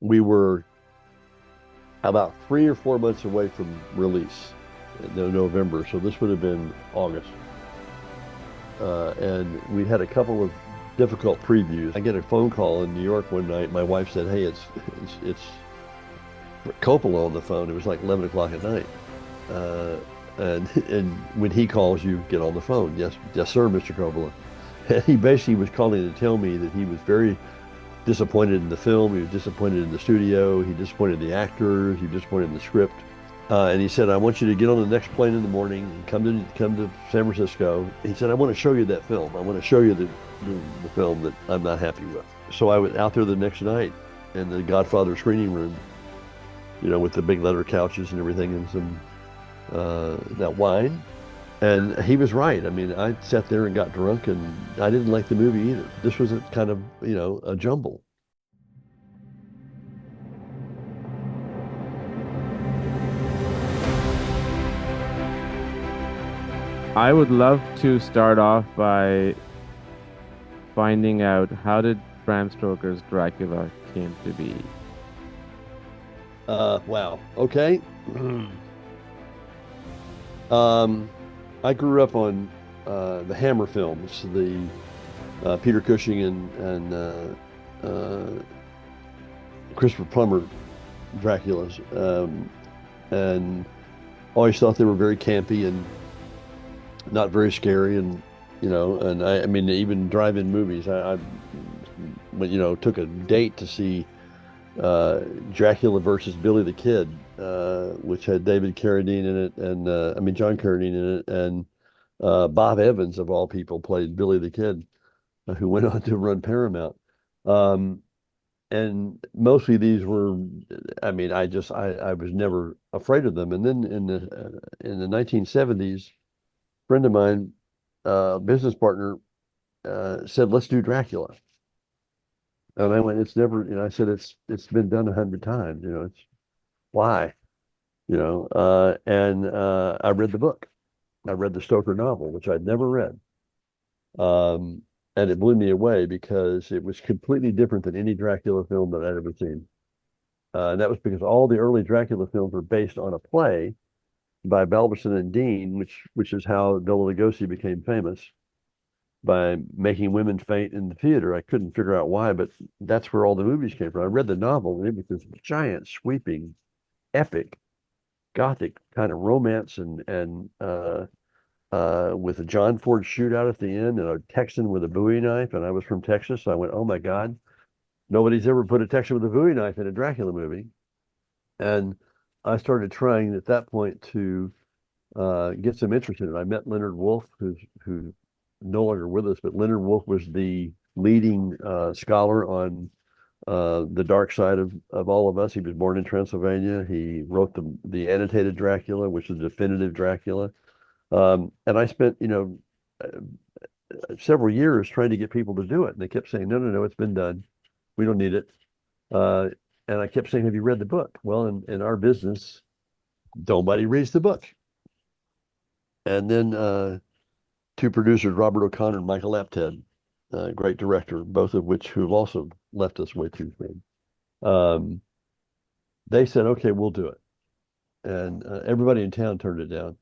we were about 3 or 4 months away from release in November, so this would have been August. And we had a couple of difficult previews. I get a phone call in New York one night. My wife said, "Hey, it's Coppola on the phone." It was like 11 o'clock at night. And when he calls, you get on the phone. Yes, yes, sir, Mr. Coppola. And he basically was calling to tell me that he was very disappointed in the film. He was disappointed in the studio. He disappointed the actors. He disappointed in the script. And he said, "I want you to get on the next plane in the morning and come to San Francisco." He said, "I want to show you that film. I want to show you the film that I'm not happy with." So I went out there the next night in the Godfather screening room, with the big leather couches and everything, and some that wine. And he was right. I mean, I sat there and got drunk, and I didn't like the movie either. This was a kind of, a jumble. I would love to start off by finding out how did Bram Stoker's Dracula came to be. Wow. Okay. Um, I grew up on the Hammer films, the Peter Cushing and Christopher Plummer Draculas, and always thought they were very campy and not very scary, and I mean, even drive-in movies. Took a date to see Dracula versus Billy the Kid, which had David Carradine in it, and John Carradine in it, and Bob Evans of all people played Billy the Kid, who went on to run Paramount. Um, and mostly these were, I mean, I was never afraid of them. And then in the 1970s, a friend of mine, business partner, said, "Let's do Dracula." And I went, "It's never," I said, "It's been done 100 times. It's why." And I read the book. I read the Stoker novel, which I'd never read. Um, and it blew me away because it was completely different than any Dracula film that I'd ever seen. And that was because all the early Dracula films were based on a play by Balberson and Dean, which is how Bela Lugosi became famous, by making women faint in the theater. I couldn't figure out why, but that's where all the movies came from. I read the novel, and it was this giant, sweeping, epic, gothic kind of romance, and with a John Ford shootout at the end, and a Texan with a Bowie knife. And I was from Texas, so I went, "Oh my God, nobody's ever put a Texan with a Bowie knife in a Dracula movie." And I started trying at that point to get some interest in it. I met Leonard Wolf, who's no longer with us, but Leonard Wolf was the leading scholar on the dark side of all of us. He was born in Transylvania. He wrote the annotated Dracula, which is the definitive Dracula. And I spent, uh, several years trying to get people to do it. And they kept saying, "No, no, no, it's been done. We don't need it." Uh, and I kept saying, "Have you read the book?" Well, in our business, nobody reads the book. And then two producers, Robert O'Connor and Michael Apted, great director, both of which who have also left us way too soon. Um, they said, "Okay, we'll do it." And everybody in town turned it down.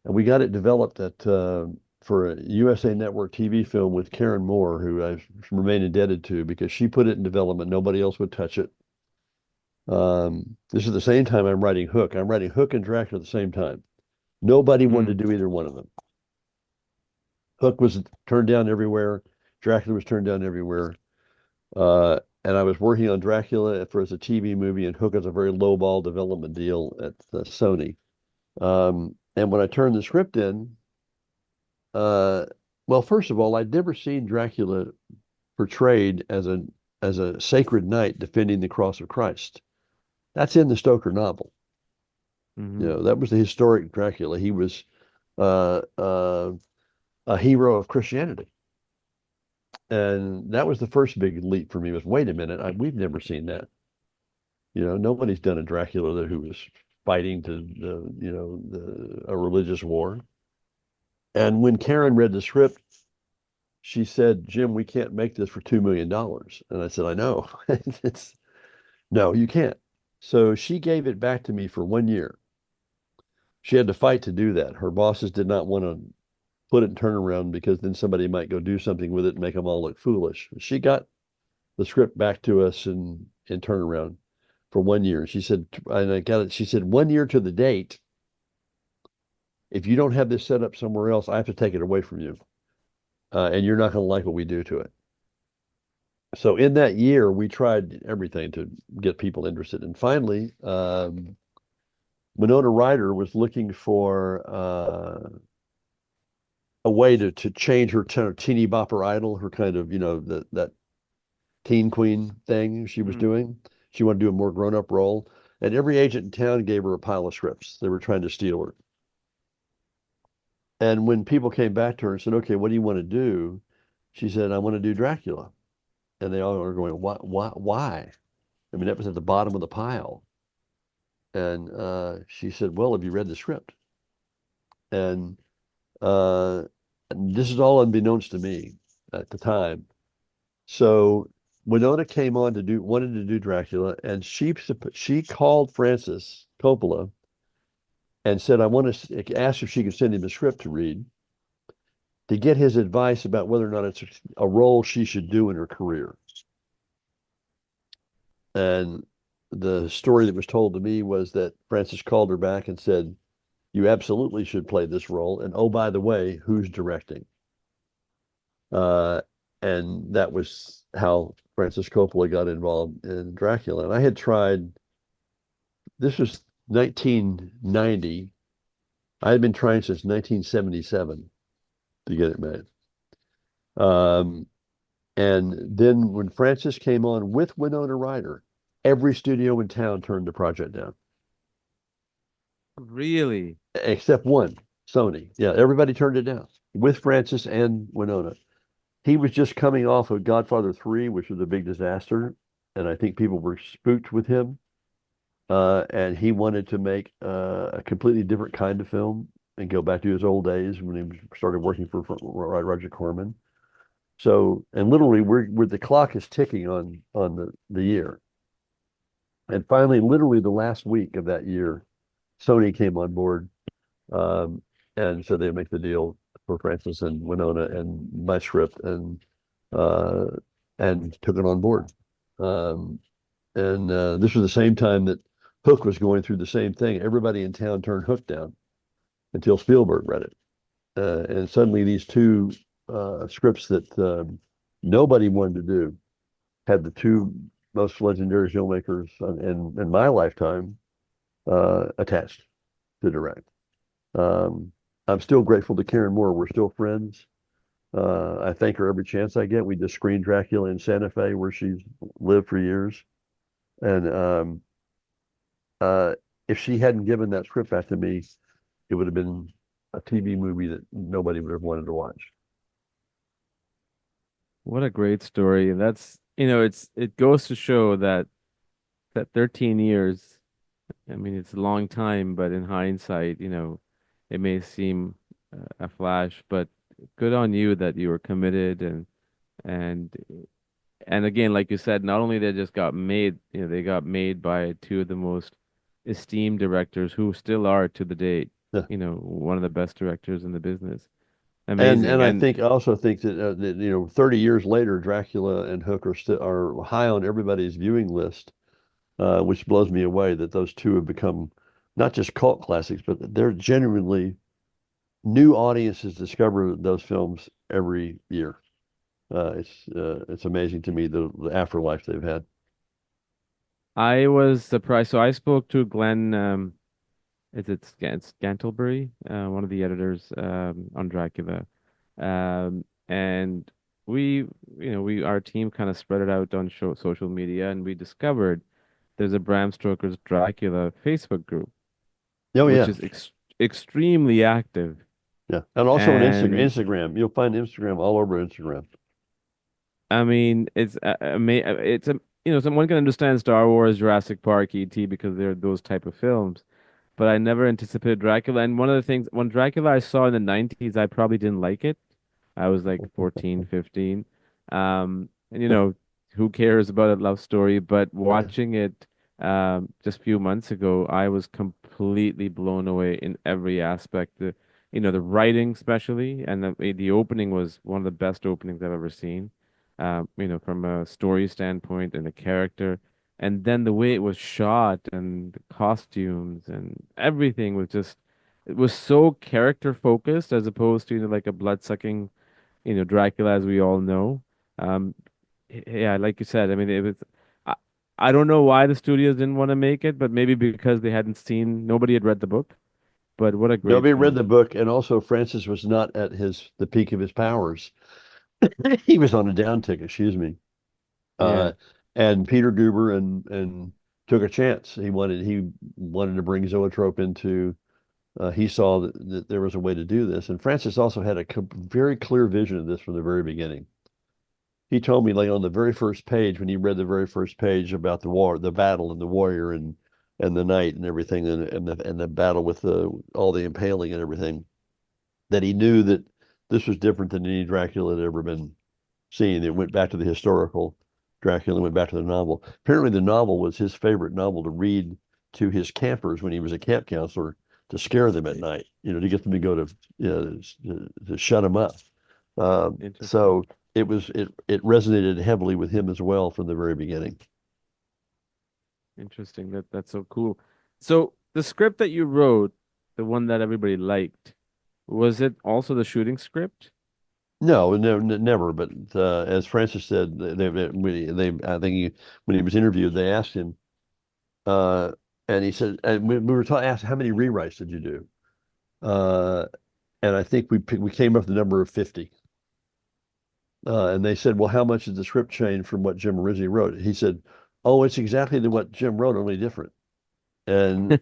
And we got it developed for a USA Network TV film with Karen Moore, who I remain indebted to because she put it in development. Nobody else would touch it. This is the same time I'm writing Hook. I'm writing Hook and Dracula at the same time. Nobody wanted Mm. to do either one of them. Hook was turned down everywhere. Dracula was turned down everywhere. And I was working on Dracula as a TV movie, and Hook as a very lowball development deal at Sony. And when I turned the script in, uh, well, first of all, I'd never seen Dracula portrayed as a sacred knight defending the cross of Christ. That's in the Stoker novel. Hmm. That was the historic Dracula. He was uh, uh, a hero of Christianity. And that was the first big leap for me was, wait a minute, we've never seen that. Nobody's done a Dracula who was fighting to a religious war. And when Karen read the script, she said, "Jim, we can't make this for $2 million." And I said, "I know." It's No, you can't. So she gave it back to me for 1 year. She had to fight to do that. Her bosses did not want to put it in turnaround because then somebody might go do something with it and make them all look foolish. She got the script back to us in turnaround for 1 year. She said, and I got it. She said, 1 year to the date. If you don't have this set up somewhere else, I have to take it away from you, and you're not going to like what we do to it. So in that year, we tried everything to get people interested, and finally, Winona Ryder was looking for a way to change her teeny bopper idol, her kind of that teen queen thing she was Mm. doing. She wanted to do a more grown up role, and every agent in town gave her a pile of scripts. They were trying to steal her. And when people came back to her and said, "Okay, what do you want to do?" She said, "I want to do Dracula." And they all were going, "What? Why?" I mean, that was at the bottom of the pile. And she said, "Well, have you read the script?" And uh, this is all unbeknownst to me at the time. So Winona came on to do wanted to do Dracula, and she called Francis Coppola and said, "I want to ask if she could send him the script to read to get his advice about whether or not it's a role she should do in her career." And the story that was told to me was that Francis called her back and said, "You absolutely should play this role. And oh, by the way, who's directing?" Uh, and that was how Francis Coppola got involved in Dracula. And I had tried, this was 1990. I had been trying since 1977 to get it made. Um, and then when Francis came on with Winona Ryder, every studio in town turned the project down, Really? except one, Sony. Yeah, everybody turned it down with Francis and Winona. He was just coming off of Godfather 3, which was a big disaster, and I think people were spooked with him. And he wanted to make a completely different kind of film and go back to his old days when he started working for Roger Corman. So, and literally, we're the clock is ticking on the year. And finally, literally the last week of that year, Sony came on board, um, and so they make the deal for Francis and Winona and my script uh, and took it on board. Um, and this was the same time that Hook was going through the same thing. Everybody in town turned Hook down until Spielberg read it. And suddenly these two scripts that nobody wanted to do had the two most legendary filmmakers in my lifetime attached to direct. Um, I'm still grateful to Karen Moore. We're still friends. I thank her every chance I get. We just screened Dracula in Santa Fe, where she's lived for years. And uh, if she hadn't given that script back to me, it would have been a TV movie that nobody would have wanted to watch. What a great story. And that's, it goes to show that 13 years, I mean, it's a long time, but in hindsight, it may seem a flash, but good on you that you were committed and and again, like you said, not only they just got made, they got made by two of the most esteemed directors who still are to the date, Yeah. one of the best directors in the business. And Amazing. I also think that 30 years later, Dracula and Hook are still are high on everybody's viewing list, which blows me away that those two have become not just cult classics, but they're genuinely new audiences discover those films every year. It's amazing to me the afterlife they've had. I was surprised. So I spoke to Glenn, is it Scantlebury, one of the editors on Dracula. And our team kind of spread it out on social media, and we discovered there's a Bram Stoker's Dracula Facebook group, Oh which yeah, is extremely active. yeah, and also on Instagram. And Instagram, you'll find Instagram all over Instagram. I mean, it's a someone can understand Star Wars, Jurassic Park, E.T. because they're those type of films. But I never anticipated Dracula. And one of the things, when Dracula I saw in the 90s, I probably didn't like it. I was like 14, 15. And who cares about a love story? But watching it just a few months ago, I was completely blown away in every aspect. The writing especially, and the opening was one of the best openings I've ever seen. From a story standpoint and the character, and then the way it was shot and the costumes and everything was just, it was so character focused as opposed to, like a blood-sucking, Dracula as we all know. Um, yeah, like you said, I mean, it was. I, I don't know why the studios didn't want to make it, but maybe because they hadn't seen, nobody had read the book. But what a great Nobody read film. the book, and also Francis was not at the peak of his powers. He was on a down tick, excuse me. Yeah, Uh, and Peter Guber and took a chance. He wanted to bring zoetrope into. He saw that there was a way to do this, and Francis also had a very clear vision of this from the very beginning. He told me, like on the very first page, when he read the very first page about the war, the battle and the warrior and the knight and everything, and the battle with the all the impaling and everything, that he knew that this was different than any Dracula had ever been seen. It went back to the historical Dracula, went back to the novel. Apparently, the novel was his favorite novel to read to his campers when he was a camp counselor, to scare them at night, to get them to go to, to shut them up. interesting, So it resonated heavily with him as well from the very beginning. interesting. That's so cool. So the script that you wrote, the one that everybody liked, was it also the shooting script? No, no, never. But as Francis said, I think when he was interviewed, they asked him, uh, and he said, and we were asked how many rewrites did you do? Uh, and I think we came up with the number of 50. And they said, well, how much did the script change from what Jim originally wrote? He said, oh, it's exactly what Jim wrote, only different. And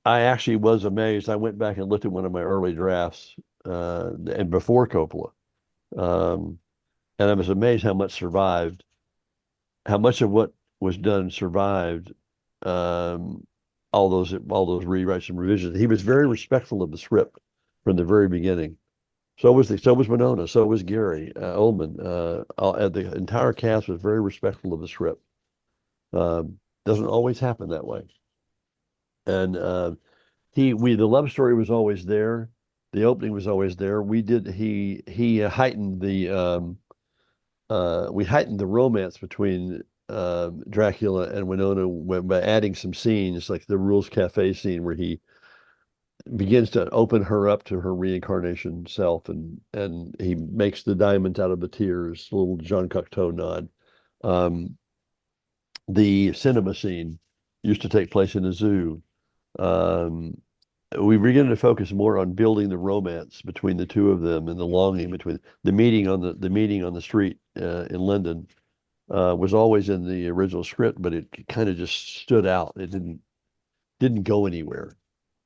I actually was amazed. I went back and looked at one of my early drafts and before Coppola. Um, and I was amazed how much survived, how much of what was done survived, um, all those rewrites and revisions. He was very respectful of the script from the very beginning. So was Winona. So was Gary Oldman. The entire cast was very respectful of the script. Doesn't always happen that way. And the love story was always there. The opening was always there. He heightened the we heightened the romance between Dracula and Winona by adding some scenes like the Rules Cafe scene where he begins to open her up to her reincarnation self, and he makes the diamonds out of the tears, a little Jean Cocteau nod. Um, the cinema scene used to take place in a zoo. Um, we began to focus more on building the romance between the two of them and the longing between the meeting on the street in London was always in the original script, but it kind of just stood out. It didn't go anywhere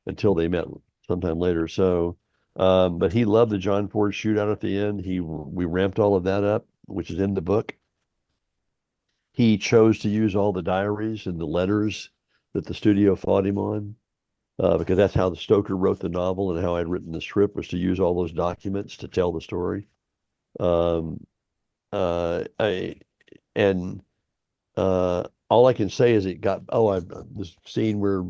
until they met sometime later. So, but he loved the John Ford shootout at the end. We ramped all of that up, which is in the book. He chose to use all the diaries and the letters that the studio fought him on, because that's how the Stoker wrote the novel and how I'd written the script, was to use all those documents to tell the story. Um, I and all I can say is it got I this scene where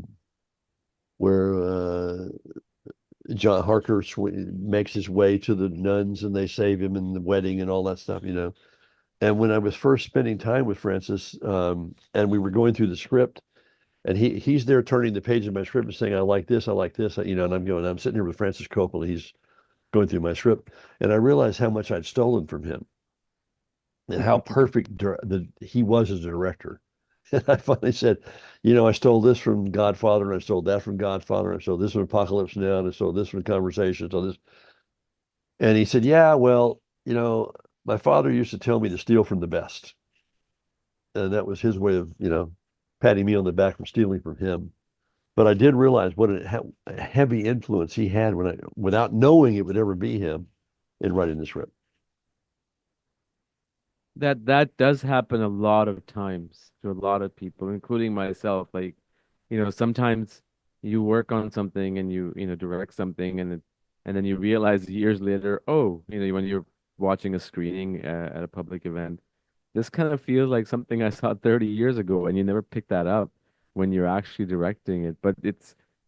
John Harker makes his way to the nuns and they save him in the wedding and all that stuff. And when I was first spending time with Francis, and we were going through the script, and he's there turning the page of my script and saying, I like this, and I'm sitting here with Francis Coppola. He's going through my script, and I realized how much I'd stolen from him and how perfect he was as a director. And I finally said, I stole this from Godfather, and I stole that from Godfather, and I stole this from Apocalypse Now, and I stole this from Conversation, so this. And he said, yeah, well, my father used to tell me to steal from the best. And that was his way of, patting me on the back for stealing from him. But I did realize what a heavy influence he had without knowing it would ever be him, in writing the script. That does happen a lot of times to a lot of people, including myself. Like, sometimes you work on something and you direct something, and then you realize years later, oh, when you're watching a screening at a public event, this kind of feels like something I saw 30 years ago, and you never pick that up when you're actually directing it. But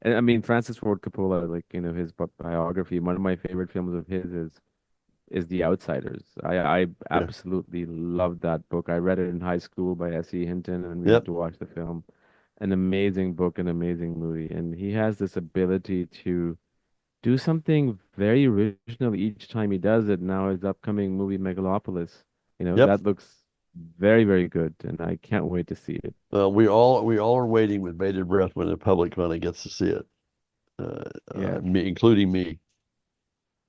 and I mean, Francis Ford Coppola, like, his biography, one of my favorite films of his is The Outsiders. I Yeah. absolutely loved that book. I read it in high school by S.E. Hinton, and we went Yep. to watch the film. An amazing book, an amazing movie, and he has this ability to do something very original each time he does it. Now his upcoming movie Megalopolis, Yep. that looks very, very good, and I can't wait to see it. We all are waiting with bated breath when the public finally gets to see it, Yeah. including me.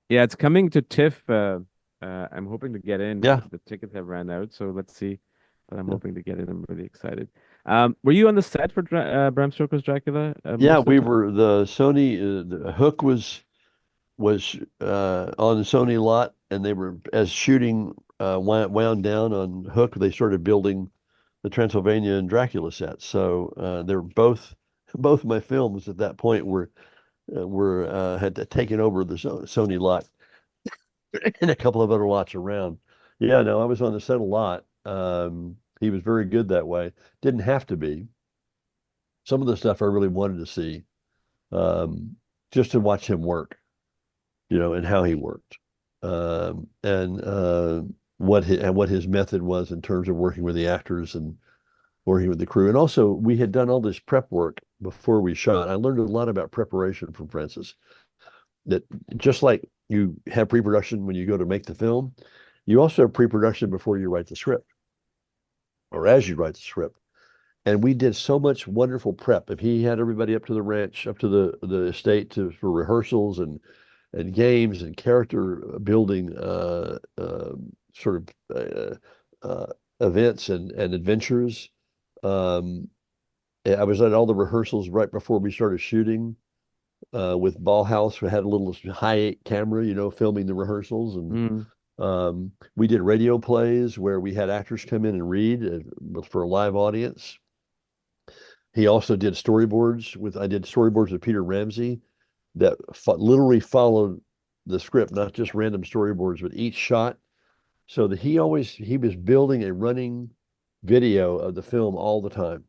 Yeah, it's coming to TIFF. I'm hoping to get in. Yeah. The tickets have ran out, so let's see. But I'm Yeah. hoping to get in. I'm really excited. Were you on the set for Bram Stoker's Dracula Yeah, most of we the time? were the Sony the Hook was on the Sony lot, and they were as shooting wound down on Hook, they started building the Transylvania and Dracula sets. So they're both my films at that point were had taken over the Sony lot and a couple of other lots around. Yeah, no, I was on the set a lot. He was very good that way. Didn't have to be. Some of the stuff I really wanted to see, um, just to watch him work, and how he worked, and what his method was in terms of working with the actors and working with the crew. And also, we had done all this prep work before we shot. I learned a lot about preparation from Francis. That just like you have pre-production when you go to make the film, you also have pre-production before you write the script or as you write the script. And we did so much wonderful prep. If he had everybody up to the ranch, up to the estate for rehearsals and games and character building sort of events and adventures. Um, I was at all the rehearsals right before we started shooting with Ballhouse. We had a little high eight camera, filming the rehearsals. And Mm, we did radio plays where we had actors come in and read for a live audience. He also did I did storyboards with Peter Ramsey that literally followed the script, not just random storyboards, but each shot. So that he was building a running video of the film all the time.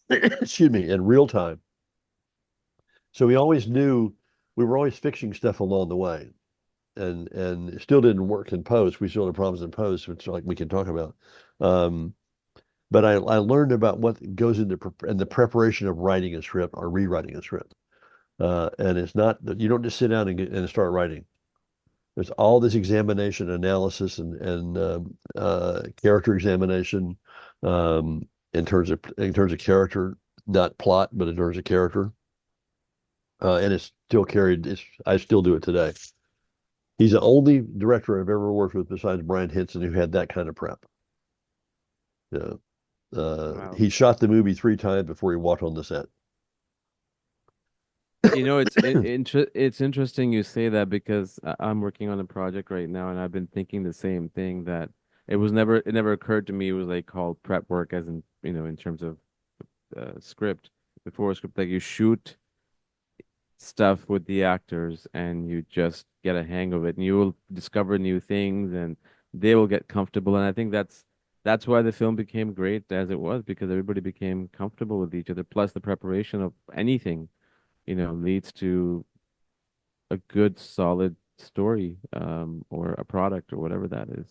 Excuse me, in real time. So we always knew we were always fixing stuff along the way. And it still didn't work in post. We still had problems in post, which like we can talk about. Um, but I learned about what goes into the preparation of writing a script or rewriting a script. And it's not that you don't just sit down and start writing. There's all this examination, analysis, and character examination in terms of character, not plot, but in terms of character. And it's still carried. I still do it today. He's the only director I've ever worked with besides Brian Henson who had that kind of prep. Yeah. wow. He shot the movie 3 times before he walked on the set. It's interesting you say that because I'm working on a project right now, and I've been thinking the same thing that it never occurred to me it was like called prep work as in in terms of script before a script, like you shoot stuff with the actors and you just get a hang of it, and you will discover new things and they will get comfortable. And I think that's why the film became great as it was, because everybody became comfortable with each other, plus the preparation of anything leads to a good solid story, or a product or whatever that is.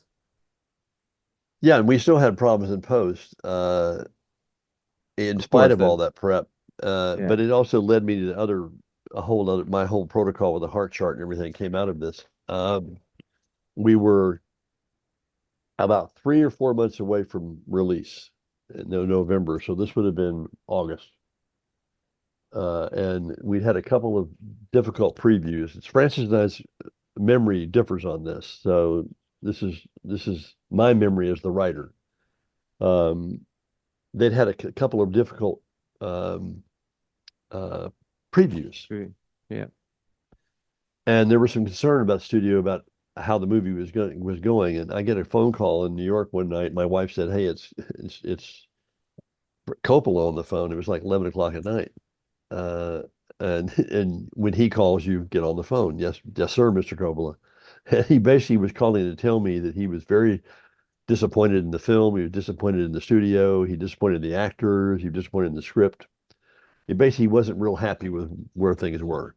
Yeah, and we still had problems in post, in Of spite course, of all there's that prep. yeah. But it also led me to my whole protocol with the Hart chart and everything came out of this. We were about 3 or 4 months away from release in November, so this would have been August. And we'd had a couple of difficult previews. It's Francis and I's memory differs on this, so this is my memory as the writer. Um, they'd had a couple of difficult um, uh, previews, Agree. Yeah. and there was some concern about the studio about how the movie was going. And I get a phone call in New York one night. My wife said, "Hey, it's Coppola on the phone." It was like 11 o'clock at night. Uh, and when he calls, you get on the phone. Yes, yes, sir, Mr. Coppola. And he basically was calling to tell me that he was very disappointed in the film. He was disappointed in the studio. He disappointed in the actors. He was disappointed in the script. He basically wasn't real happy with where things were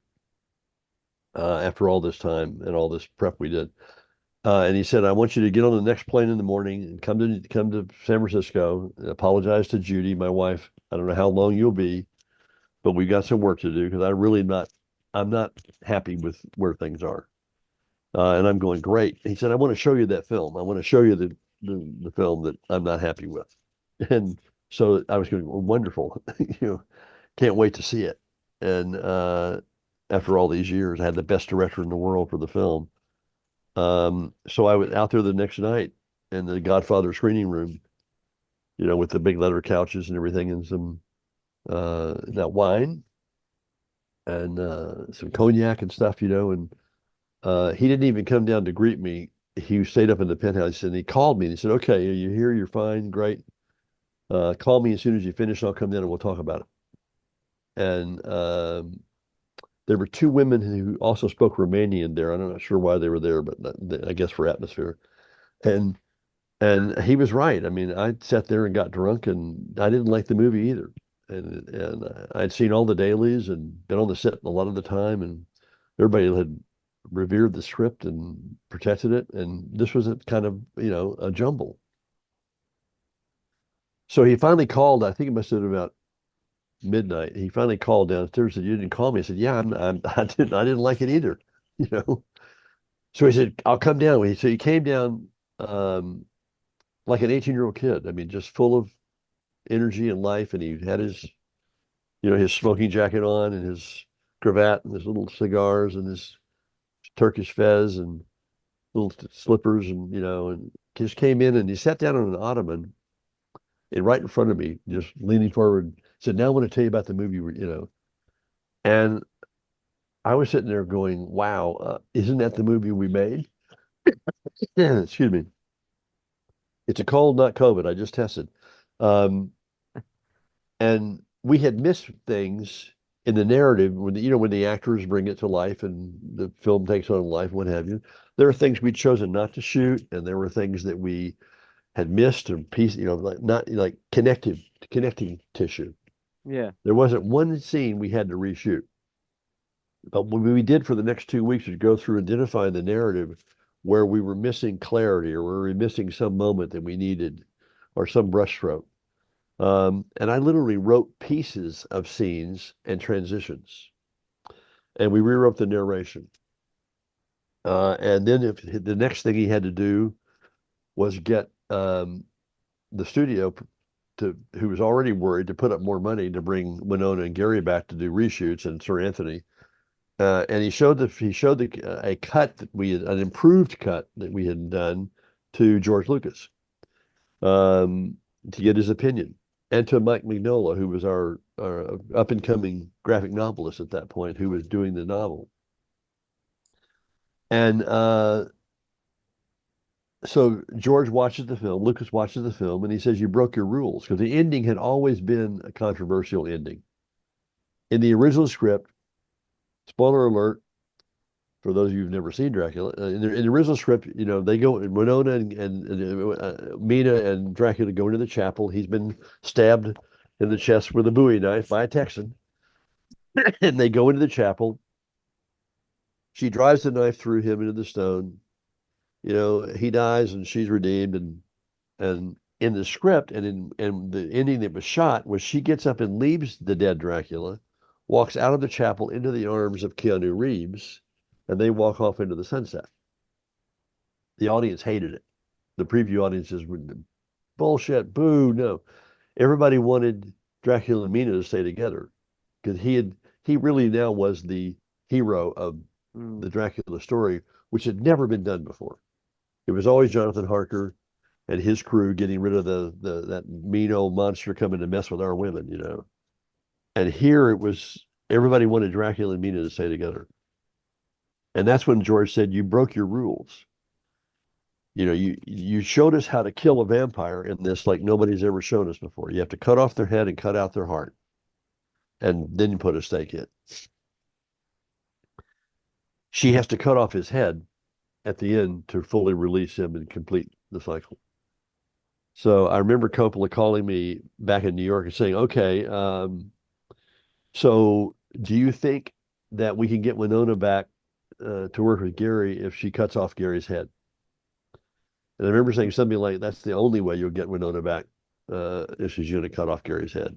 after all this time and all this prep we did. And he said, "I want you to get on the next plane in the morning and come to San Francisco. And apologize to Judy, my wife. I don't know how long you'll be, but we've got some work to do because I'm not happy with where things are." And I'm going, "Great." He said, "I want to show you that film. I want to show you the film that I'm not happy with." And so I was going, well, wonderful. You know, can't wait to see it. And after all these years, I had the best director in the world for the film. So I was out there the next night in the Godfather screening room, with the big leather couches and everything, and some that wine and some cognac and stuff, and he didn't even come down to greet me. He stayed up in the penthouse and he called me and he said, "Okay, are you here? You're fine, great. Call me as soon as you finish. I'll come down and we'll talk about it." And there were two women who also spoke Romanian there. I'm not sure why they were there, but I guess for atmosphere. And he was right. I mean, I sat there and got drunk, and I didn't like the movie either. And I'd seen all the dailies and been on the set a lot of the time, and everybody had revered the script and protected it. And this was a kind of, a jumble. So he finally called. I think it must have been about midnight. He finally called downstairs and said, "You didn't call me." I said, "Yeah, I didn't like it either." You know. So he said, "I'll come down." So he came down um, like an 18-year-old kid. I mean, just full of energy and life. And he had his smoking jacket on and his cravat and his little cigars and his Turkish fez and little slippers and just came in and he sat down on an ottoman and right in front of me, just leaning forward, said, "Now I want to tell you about the movie." And I was sitting there going, "Wow, isn't that the movie we made?" Yeah, excuse me. It's a cold, not COVID. I just tested. Um, and we had missed things in the narrative when the actors bring it to life and the film takes on life, what have you. There are things we'd chosen not to shoot, and there were things that we had missed or piece, like not like connecting tissue. Yeah. There wasn't one scene we had to reshoot. But what we did for the next 2 weeks was go through identifying the narrative where we were missing clarity or where we were missing some moment that we needed or some brushstroke. And I literally wrote pieces of scenes and transitions, and we rewrote the narration. And then if the next thing he had to do was get the studio who was already worried, to put up more money to bring Winona and Gary back to do reshoots and Sir Anthony. And he showed a cut that an improved cut that we had done to George Lucas to get his opinion, and to Mike Mignola, who was our up and coming graphic novelist at that point, who was doing the novel. And so George watches the film, Lucas watches the film, and he says, "You broke your rules," because the ending had always been a controversial ending. In the original script, spoiler alert, for those of you who've never seen Dracula, in the original script, they go, Winona and Mina and Dracula go into the chapel. He's been stabbed in the chest with a Bowie knife by a Texan, and they go into the chapel. She drives the knife through him into the stone. He dies and she's redeemed. And in the script and the ending that was shot was she gets up and leaves the dead Dracula, walks out of the chapel into the arms of Keanu Reeves, and they walk off into the sunset. The audience hated it. The preview audiences were bullshit, boo, no. Everybody wanted Dracula and Mina to stay together because he really now was the hero of Mm. the Dracula story, which had never been done before. It was always Jonathan Harker and his crew getting rid of that mean old monster coming to mess with our women. And here it was everybody wanted Dracula and Mina to stay together. And that's when George said, "You broke your rules. You showed us how to kill a vampire in this like nobody's ever shown us before. You have to cut off their head and cut out their heart, and then you put a stake in. She has to cut off his head at the end to fully release him and complete the cycle." So I remember Coppola calling me back in New York and saying, "Okay, so do you think that we can get Winona back to work with Gary if she cuts off Gary's head?" And I remember saying something like, "That's the only way you'll get Winona back if she's going to cut off Gary's head."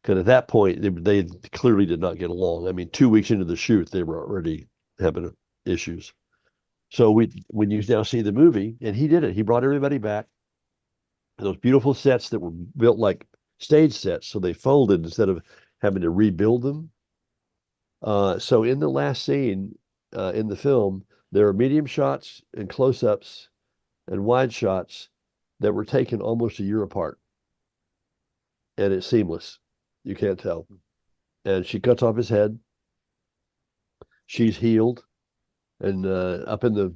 Because at that point, they clearly did not get along. I mean, 2 weeks into the shoot, they were already having issues. So when you now see the movie, and he did it, he brought everybody back. Those beautiful sets that were built like stage sets, so they folded instead of having to rebuild them. So in the last scene in the film, there are medium shots and close-ups and wide shots that were taken almost a year apart, and it's seamless. You can't tell. And she cuts off his head. She's healed, and up in the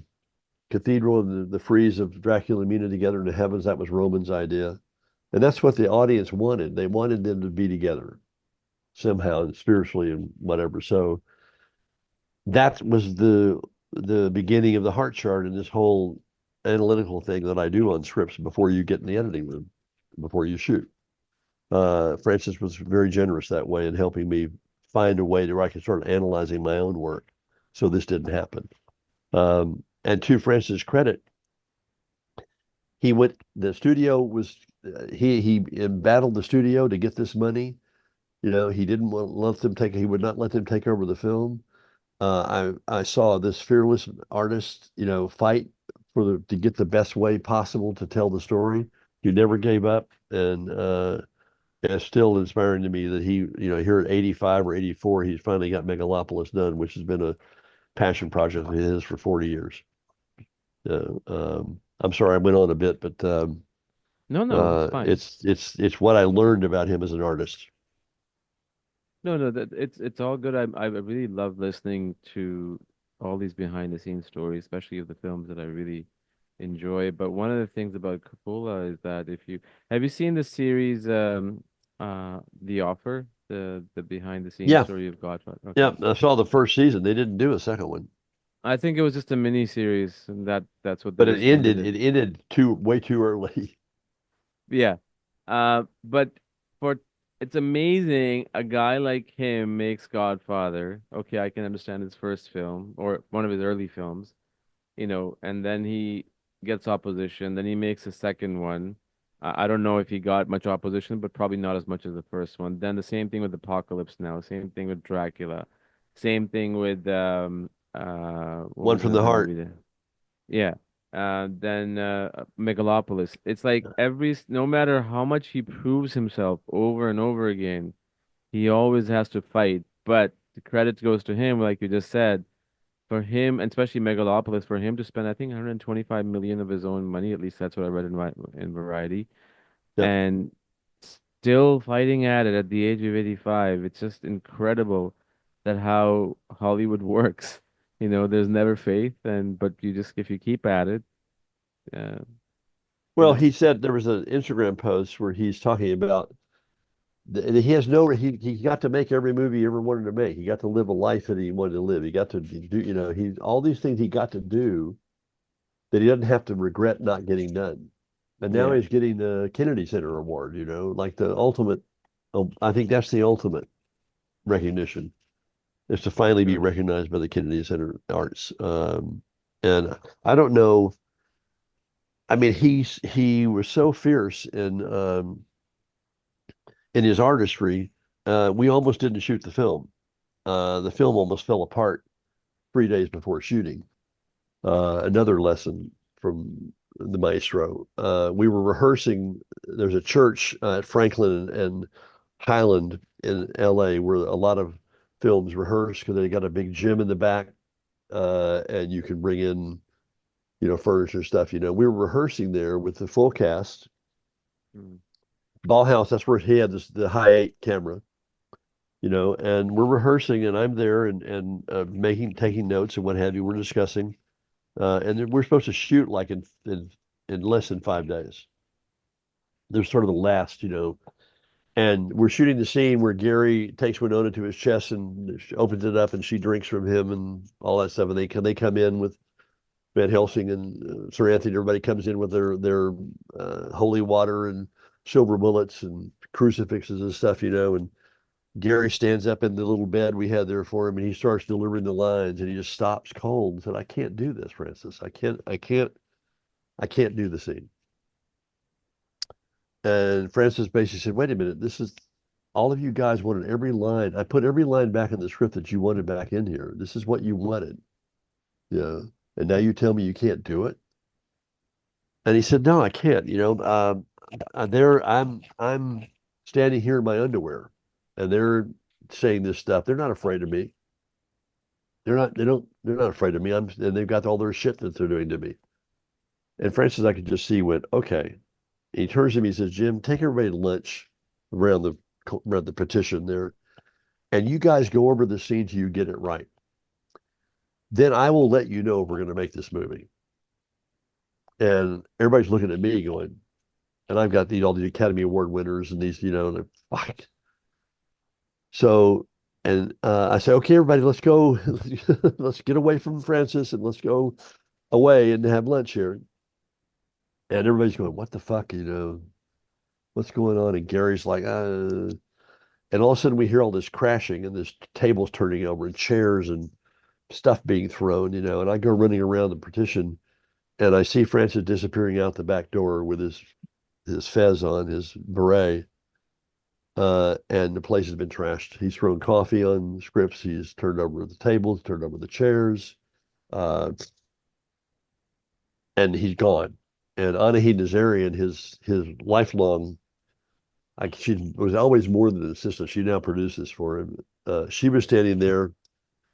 cathedral and the frieze of Dracula and Mina together in the heavens, that was Roman's idea. And that's what the audience wanted. They wanted them to be together somehow, and spiritually and whatever. So that was the beginning of the Hart chart and this whole analytical thing that I do on scripts before you get in the editing room, before you shoot. Francis was very generous that way in helping me find a way to where I could start analyzing my own work, so this didn't happen. And to Francis' credit, he went. The studio was he embattled the studio to get this money. You know, he didn't want let them take. He would not let them take over the film. I saw this fearless artist, you know, fight for to get the best way possible to tell the story. He never gave up, and it's still inspiring to me that he, you know, here at 85 or 84, he's finally got Megalopolis done, which has been a passion project of his for 40 years. I'm sorry I went on a bit, but No, no, it's fine. it's what I learned about him as an artist. No, no, that it's all good. I really love listening to all these behind the scenes stories, especially of the films that I really enjoy. But one of the things about Coppola is that if you have you seen the series The Offer, the behind the scenes Yeah, story of Godfather? yeah. Okay. I saw the first season. They didn't do a second one, I think it was just a mini series and that's what they but just ended it. it ended too way too early. Yeah. But for it's amazing a guy like him makes Godfather. Okay, I can understand his first film or one of his early films, and then he gets opposition, then he makes a second one. I don't know if he got much opposition, but probably not as much as the first one. Then the same thing with Apocalypse Now, same thing with Dracula, same thing with what One was from the the other heart. movie there? Yeah. Then Megalopolis. It's like no matter how much he proves himself over and over again, he always has to fight. But the credit goes to him, like you just said, for him, and especially Megalopolis, for him to spend, I think, 125 million of his own money. At least that's what I read in Variety, Yep. and still fighting at it at the age of 85. It's just incredible that how Hollywood works. There's never faith, but you just if you keep at it. Uh, Well, he it's said there was an Instagram post where he's talking about he has no he got to make every movie he ever wanted to make. He got to live a life that he wanted to live. He got to do, you know, he all these things he got to do that he doesn't have to regret not getting done. And now yeah, he's getting the Kennedy Center Award, you know, like the ultimate. I think that's the ultimate recognition is to finally be sure. recognized by the Kennedy Center Arts. And I don't know. I mean, he was so fierce in his artistry. We almost didn't shoot the film. The film almost fell apart 3 days before shooting. Another lesson from the maestro. We were rehearsing. There's a church at Franklin and Highland in LA where a lot of films rehearse because they got a big gym in the back, and you can bring in, you know, furniture stuff. You know, we were rehearsing there with the full cast. Mm. Ballhouse, that's where he had the high eight camera, you know, and we're rehearsing, and I'm there and taking notes and what have you. We're discussing, and then we're supposed to shoot like in less than 5 days. There's sort of the last, you know, and we're shooting the scene where Gary takes Winona to his chest and opens it up, and she drinks from him and all that stuff, and they come in with Van Helsing and Sir Anthony, everybody comes in with their holy water and silver bullets and crucifixes and stuff, and Gary stands up in the little bed we had there for him, and he starts delivering the lines, and he just stops cold and said, "I can't do this, Francis. I can't do the scene." And Francis basically said, "Wait a minute, this is all of you guys wanted every line. I put every line back in the script that you wanted back in here. This is what you wanted, yeah. And now you tell me you can't do it." And he said, "No, I can't. I'm standing here in my underwear, and they're saying this stuff. They're not afraid of me. They're not afraid of me. And they've got all their shit that they're doing to me." And Francis, I could just see, went, "Okay." And he turns to me, he says, "Jim, take everybody to lunch around the petition there, and you guys go over the scene till you get it right. Then I will let you know if we're going to make this movie." And everybody's looking at me going, and I've got all the Academy Award winners and these, and fuck. So, and I say, "Okay, everybody, let's go. Let's get away from Francis and let's go away and have lunch here." And everybody's going, "What the fuck, what's going on?" And Gary's like, and all of a sudden we hear all this crashing and this tables turning over and chairs and stuff being thrown, and I go running around the partition and I see Francis disappearing out the back door with his fez on, his beret, and the place has been trashed. He's thrown coffee on scripts. He's turned over the tables, turned over the chairs, uh, and he's gone. And Anahid Nazarian, his lifelong, she was always more than an assistant. She now produces for him. She was standing there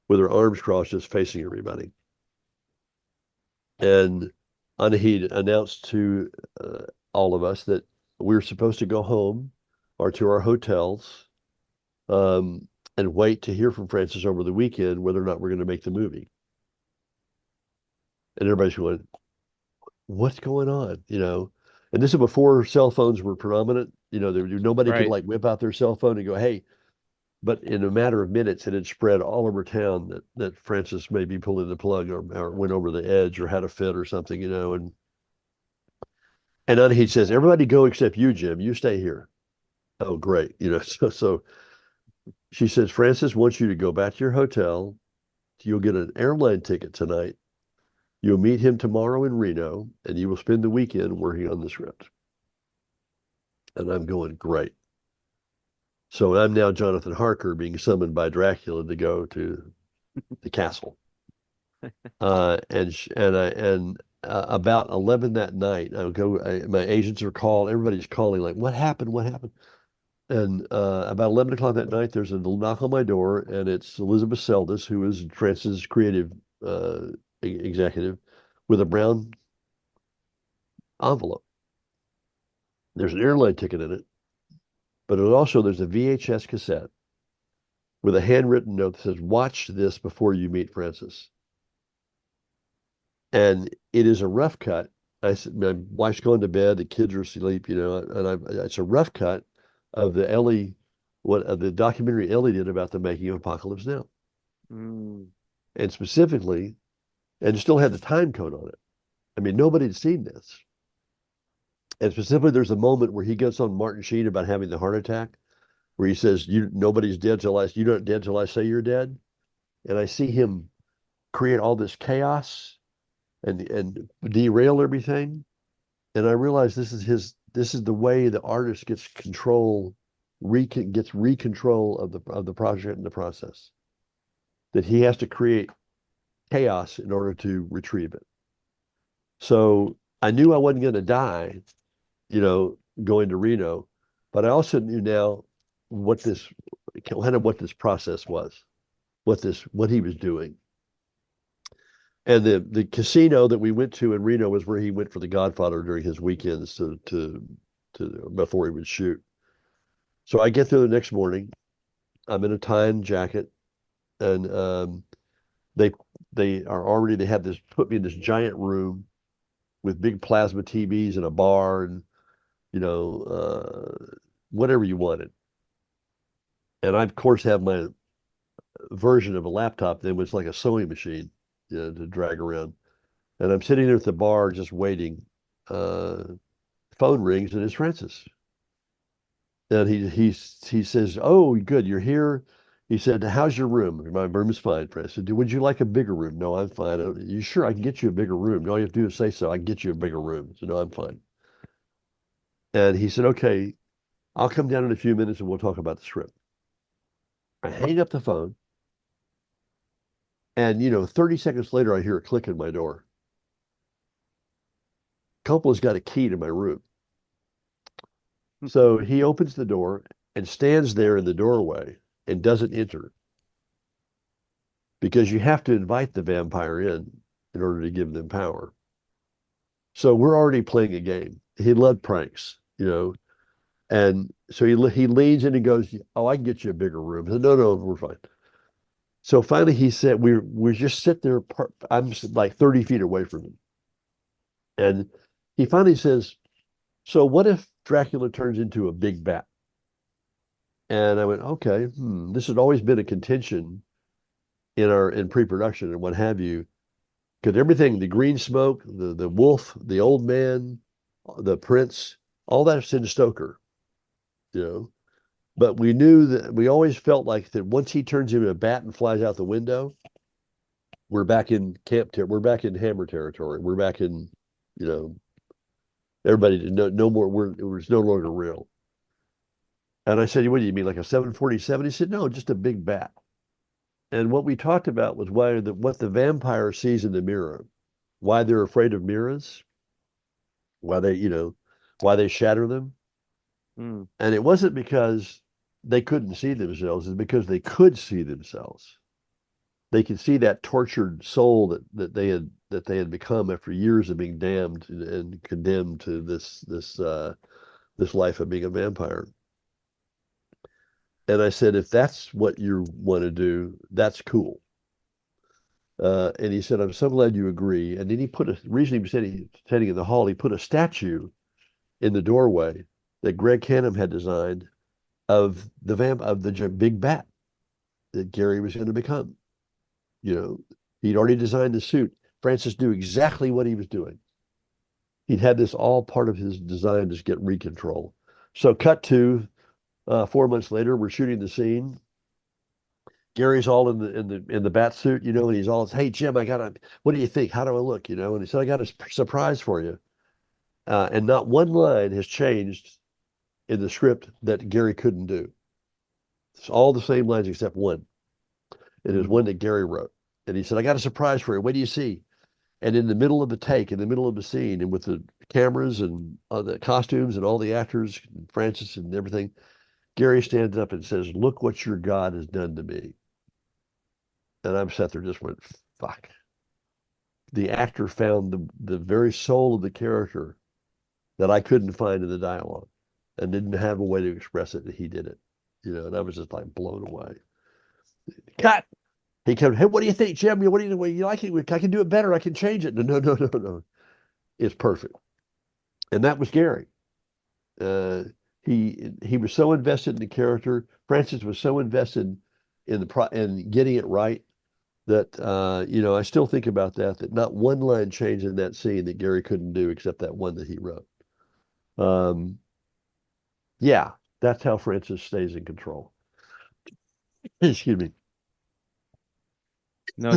with her arms crossed, just facing everybody. And Anahid announced to all of us that we were supposed to go home or to our hotels, um, and wait to hear from Francis over the weekend whether or not we're going to make the movie. And everybody's going, "What's going on?" And this is before cell phones were predominant. Nobody could Right. like whip out their cell phone and go, "Hey." But in a matter of minutes, it had spread all over town that Francis may be pulling the plug or went over the edge or had a fit or something, and then he says, "Everybody go except you, Jim. You stay here." Oh, great. So she says, "Francis wants you to go back to your hotel. You'll get an airline ticket tonight. You'll meet him tomorrow in Reno, and you will spend the weekend working on the script." And I'm going, great. So I'm now Jonathan Harker being summoned by Dracula to go to the castle. And about 11 that night, my agents are called. Everybody's calling, like, "What happened? What happened?" And about 11 o'clock that night, there's a knock on my door, and it's Elizabeth Seldes, who is Francis' creative executive, with a brown envelope. There's an airline ticket in it, but there's a VHS cassette with a handwritten note that says, "Watch this before you meet Francis." And it is a rough cut. I said, my wife's going to bed, the kids are asleep, it's a rough cut of the documentary Ellie did about the making of Apocalypse Now. Mm. And specifically, and it still had the time code on it. I mean, nobody had seen this. And specifically, there's a moment where he gets on Martin Sheen about having the heart attack, where he says, nobody's dead you're not dead till I say you're dead." And I see him create all this chaos and derail everything. And I realize this is the way the artist gets control of the project and the process. That he has to create chaos in order to retrieve it. So I knew I wasn't going to die, going to Reno, but I also knew now what this what this process was, what he was doing. And the casino that we went to in Reno was where he went for The Godfather during his weekends to before he would shoot. So I get there the next morning. I'm in a tie and jacket, and they they have this put me in this giant room with big plasma TVs and a bar and you know whatever you wanted. And I of course have my version of a laptop that was like a sewing machine, to drag around. And I'm sitting there at the bar just waiting. Uh, Phone rings and it's Francis. And he says, "Oh, good, you're here." He said, "How's your room?" "My room is fine, Francis." I said, "Would you like a bigger room?" "No, I'm fine." "You sure I can get you a bigger room?" "All you have to do is say so. I can get you a bigger room." I said, "No, I'm fine." And he said, "Okay, I'll come down in a few minutes and we'll talk about the script." I hang up the phone, and 30 seconds later, I hear a click in my door. Coppola's got a key to my room. So he opens the door and stands there in the doorway and doesn't enter because you have to invite the vampire in order to give them power. So we're already playing a game. He loved pranks. And so he leans in and goes, "Oh, I can get you a bigger room." I said, "No, no, we're fine." So finally he said, we just sit there. I'm like 30 feet away from him. And he finally says, "So what if Dracula turns into a big bat?" And I went, "Okay, this had always been a contention in pre-production and what have you. Because everything, the green smoke, the wolf, the old man, the prince, all that's in Stoker, you know. But we knew that we always felt like that once he turns into a bat and flies out the window, we're back in we're back in Hammer territory. We're back in, you know, everybody did no more. It was no longer real." And I said, "What do you mean, like a 747?" He said, "No, just a big bat." And what we talked about was what the vampire sees in the mirror, why they're afraid of mirrors, why why they shatter them. Mm. And it wasn't because they couldn't see themselves, it's because they could see themselves. They could see that tortured soul that they had become after years of being damned and condemned to this life of being a vampire. And I said, "If that's what you want to do, that's cool." And he said, "I'm so glad you agree." And then he put a reason he was standing in the hall, he put a statue in the doorway that Greg Canham had designed of the big bat that Gary was going to become. You know, he'd already designed the suit. Francis knew exactly what he was doing. He'd had this all part of his design to get recontrol. So cut to 4 months later, we're shooting the scene. Gary's all in the bat suit, and he's all, "Hey Jim, what do you think? How do I look?" And he said, "I got a surprise for you." And not one line has changed in the script that Gary couldn't do. It's all the same lines except one. It is Mm. one that Gary wrote. And he said, "I got a surprise for you. What do you see?" And in the middle of the take, in the middle of the scene, and with the cameras and the costumes and all the actors, and Francis and everything, Gary stands up and says, "Look what your God has done to me." And I'm sat there just went, fuck. The actor found the very soul of the character that I couldn't find in the dialogue and didn't have a way to express it, and he did it. And I was just like blown away. Cut. He came, "Hey, what do you think, Jim? What do you like it? I can do it better. I can change it." No, no, no, no, no. It's perfect. And that was Gary. He was so invested in the character. Francis was so invested in getting it right that I still think about that not one line changed in that scene that Gary couldn't do except that one that he wrote. Um, yeah, that's how Francis stays in control. Excuse me. No,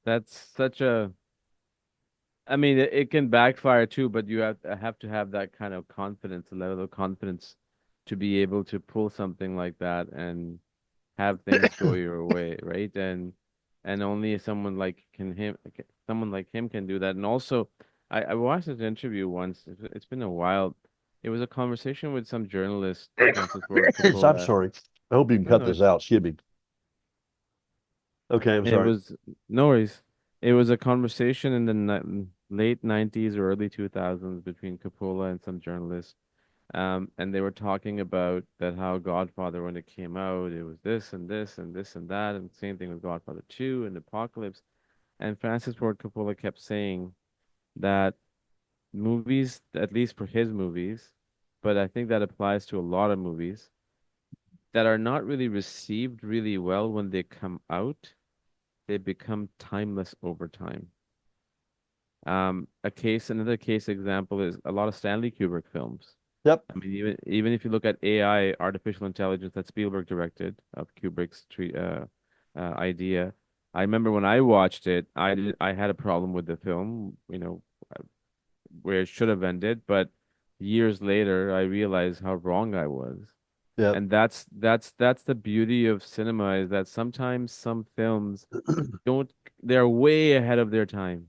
that's such a. I mean, it can backfire too, but you have to have that kind of confidence, a level of confidence, to be able to pull something like that and have things go your way, right? And only someone like him can do that. And also, I watched this interview once. It's been a while. It was a conversation with some journalist, Francis Ford I'm Coppola. sorry. I hope you can No, cut no, this it's out. Excuse me. Okay, I'm it sorry. was no worries. It was a conversation in the late 90s or early 2000s between Coppola and some journalists. And they were talking about that how Godfather, when it came out, it was this and this and this and that, and same thing with Godfather 2 and Apocalypse. And Francis Ford Coppola kept saying that movies, at least for his movies, but I think that applies to a lot of movies that are not really received really well when they come out, they become timeless over time. Another case example is a lot of Stanley Kubrick films. Yep. I mean, even if you look at AI, artificial intelligence that Spielberg directed of Kubrick's idea, I remember when I watched it, I had a problem with the film, where it should have ended, but years later, I realized how wrong I was. Yep. And that's the beauty of cinema is that sometimes some films don't they're way ahead of their time.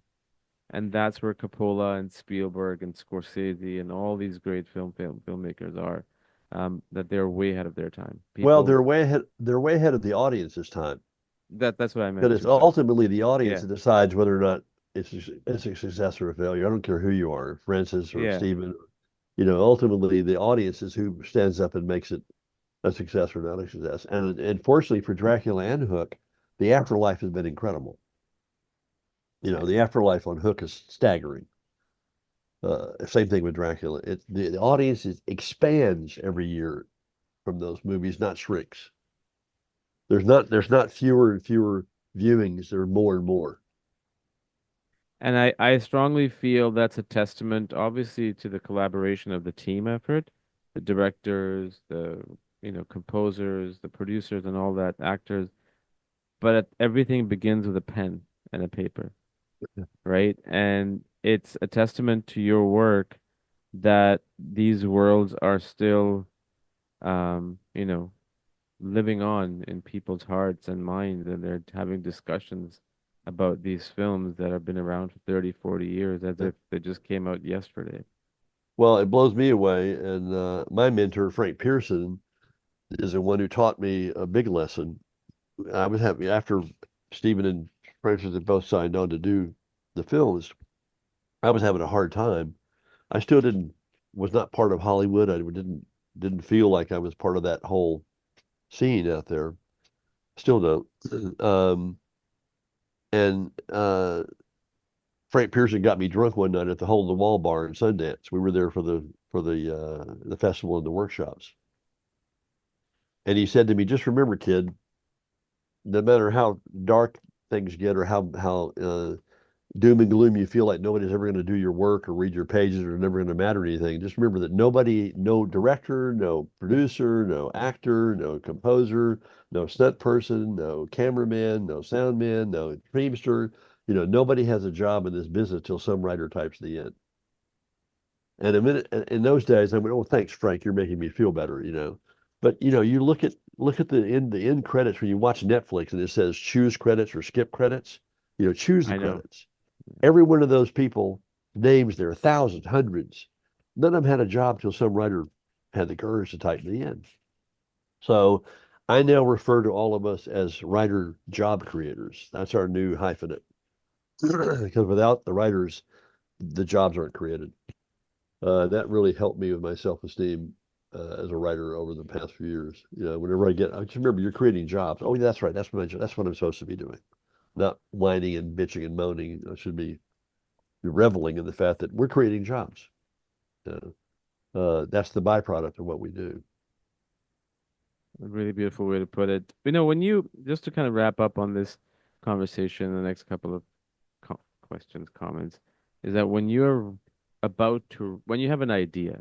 And that's where Coppola and Spielberg and Scorsese and all these great filmmakers are, that they're way ahead of their time. Well, People they're way ahead of the audience this time. that's what I meant Because it's too. Sorry. ultimately the audience Yeah, that decides whether or not it's a success or a failure. I don't care who you are, Francis or yeah. Stephen. Ultimately the audience is who stands up and makes it a success or not a success. And fortunately for Dracula and Hook, the afterlife has been incredible. The afterlife on Hook is staggering. Same thing with Dracula. The audience expands every year from those movies, not shrinks. There's not fewer and fewer viewings. There are more and more. And I strongly feel that's a testament, obviously, to the collaboration of the team effort, the directors, the composers, the producers, and all that, actors. But everything begins with a pen and a paper, right? And it's a testament to your work that these worlds are still, um, you know, living on in people's hearts and minds, and they're having discussions about these films that have been around for 30, 40 years as if they just came out yesterday. Well, it blows me away. And my mentor, Frank Pearson, is the one who taught me a big lesson. I was happy after Stephen and Francis had both signed on to do the films. I was having a hard time. I still was not part of Hollywood. I didn't feel like I was part of that whole scene out there. Still don't. And Frank Pearson got me drunk one night at the Hole in the Wall bar in Sundance. We were there for the festival and the workshops. And he said to me, "Just remember, kid, no matter how dark things get or how doom and gloom you feel like nobody's ever going to do your work or read your pages or never going to matter anything, just remember that nobody, no director, no producer, no actor, no composer, no stunt person, no cameraman, no sound man, no teamster, nobody has a job in this business till some writer types the end." And a minute in those days, I went, "Oh, thanks, Frank. You're making me feel better." But you look at the end credits when you watch Netflix and it says choose credits or skip credits. Choose the I know. credits. Every one of those people names there, thousands, hundreds. None of them had a job till some writer had the courage to type the end. So I now refer to all of us as writer job creators. That's our new hyphenate. Because without the writers, the jobs aren't created. That really helped me with my self-esteem as a writer over the past few years. Whenever I just remember you're creating jobs. Oh, yeah, that's right. That's what I'm supposed to be doing. Not whining and bitching and moaning. I should be reveling in the fact that we're creating jobs. That's the byproduct of what we do. A really beautiful way to put it. When you just to kind of wrap up on this conversation, the next couple of questions, comments, is that when you have an idea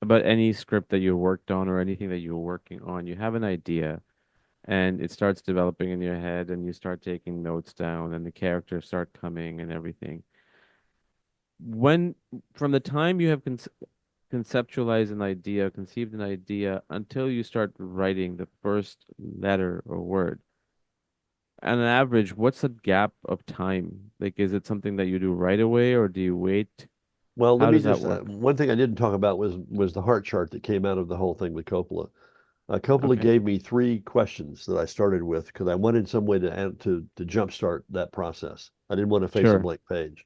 about any script that you worked on or anything that you're working on, you have an idea and it starts developing in your head and you start taking notes down and the characters start coming and everything. When from the time you have conceptualized an idea, conceived an idea until you start writing the first letter or word, on average, what's the gap of time? Like, is it something that you do right away or do you wait? Well, let How me does that just work? one thing I didn't talk about was the heart chart that came out of the whole thing with Coppola. Coppola Okay. gave me three questions that I started with because I wanted some way to jumpstart that process. I didn't want to face a Sure. blank page.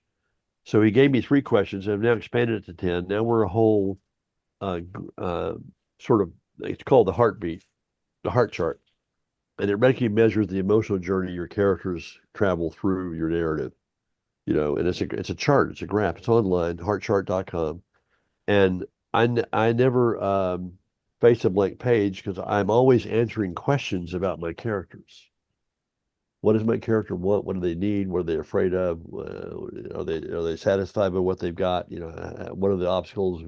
So he gave me three questions. I've now expanded it to 10. Now we're a whole sort of, it's called the heartbeat, the heart chart. And it basically measures the emotional journey your characters travel through your narrative. And it's a chart, it's a graph, it's online, heartchart.com. And I never face a blank page because I'm always answering questions about my characters. What does my character want? What do they need? What are they afraid of? Are they satisfied with what they've got? What are the obstacles?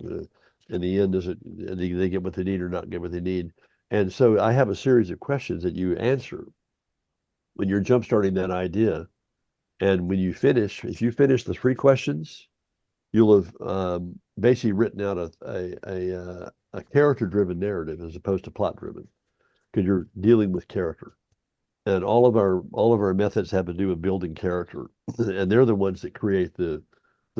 In the end, do they get what they need or not get what they need? And so I have a series of questions that you answer when you're jumpstarting that idea. And when you finish, if you finish the 3 questions, you'll have basically written out a character-driven narrative as opposed to plot-driven, because you're dealing with character. And all of our methods have to do with building character, and they're the ones that create the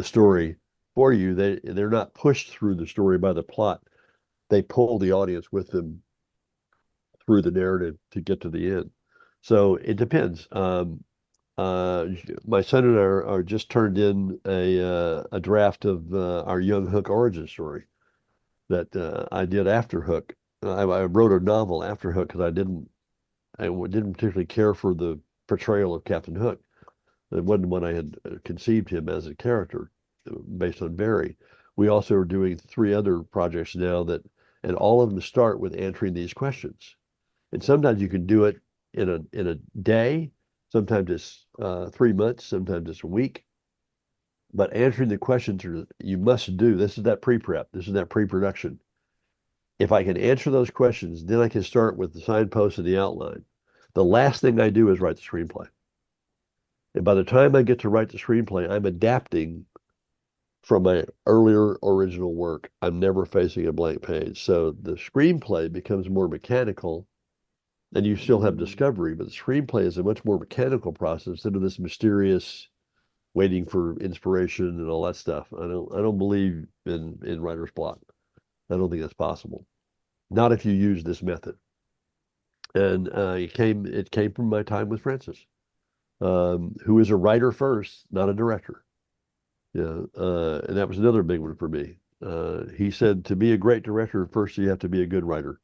story for you. They're not pushed through the story by the plot. They pull the audience with them through the narrative to get to the end. So it depends. My son and I are just turned in a draft of our young Hook origin story that I did after Hook. I wrote a novel after Hook because I didn't particularly care for the portrayal of Captain Hook. It wasn't when I had conceived him as a character based on Barry. We also are doing 3 other projects now and all of them start with answering these questions. And sometimes you can do it in a day. Sometimes it's 3 months. Sometimes it's a week. But answering the questions you must do. This is that pre-prep. This is that pre-production. If I can answer those questions, then I can start with the signpost and the outline. The last thing I do is write the screenplay. And by the time I get to write the screenplay, I'm adapting from my earlier original work. I'm never facing a blank page. So the screenplay becomes more mechanical, and you still have discovery, but the screenplay is a much more mechanical process instead of this mysterious waiting for inspiration and all that stuff. I don't believe in writer's block. I don't think that's possible. Not if you use this method. And it came from my time with Francis, who is a writer first, not a director. Yeah, and that was another big one for me. He said to be a great director, first you have to be a good writer.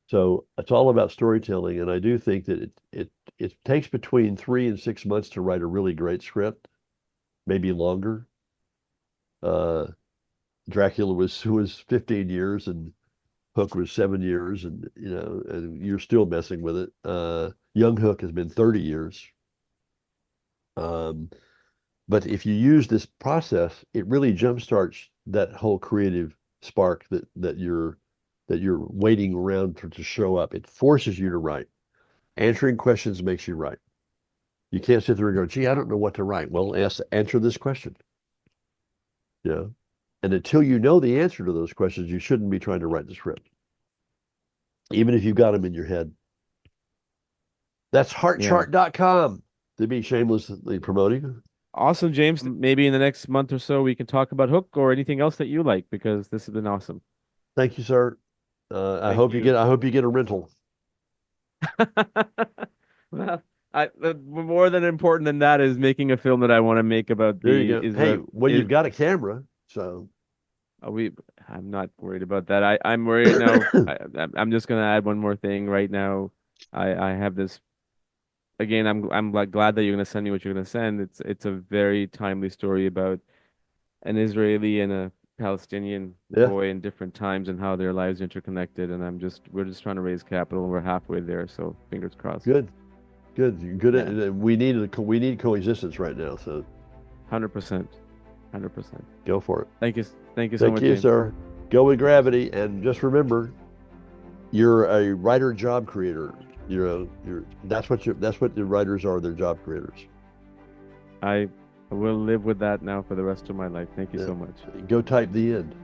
So it's all about storytelling, and I do think that it takes between 3 and 6 months to write a really great script, maybe longer. Dracula was 15 years, and Hook was 7 years, and you're still messing with it. Young Hook has been 30 years. But if you use this process, it really jumpstarts that whole creative spark that you're waiting around to show up. It forces you to write. Answering questions makes you write. You can't sit there and go, gee, I don't know what to write. Well, answer this question. Yeah. And until you know the answer to those questions, you shouldn't be trying to write the script, even if you've got them in your head. That's heartchart.com to be shamelessly promoting. Awesome, James. Maybe in the next month or so we can talk about Hook or anything else that you like, because this has been awesome. Thank you, sir. I hope you get a rental. Well, more than important than that is making a film that I want to make about There you go. Hey, you've got a camera, so I'm not worried about that. I'm worried now. I'm just gonna add one more thing right now. I have this again. I'm like glad that you're gonna send me what you're gonna send. It's a very timely story about an Israeli and a Palestinian boy in different times and how their lives interconnected. And we're just trying to raise capital, and we're halfway there. So fingers crossed. Good. Yeah. We need coexistence right now. So 100%. 100%. Go for it. Thank you so much. Thank you, James. sir. Go with gravity, and just remember, you're a writer job creator. That's what the writers are. They're job creators. I will live with that now for the rest of my life. Thank you so much. Go type the end.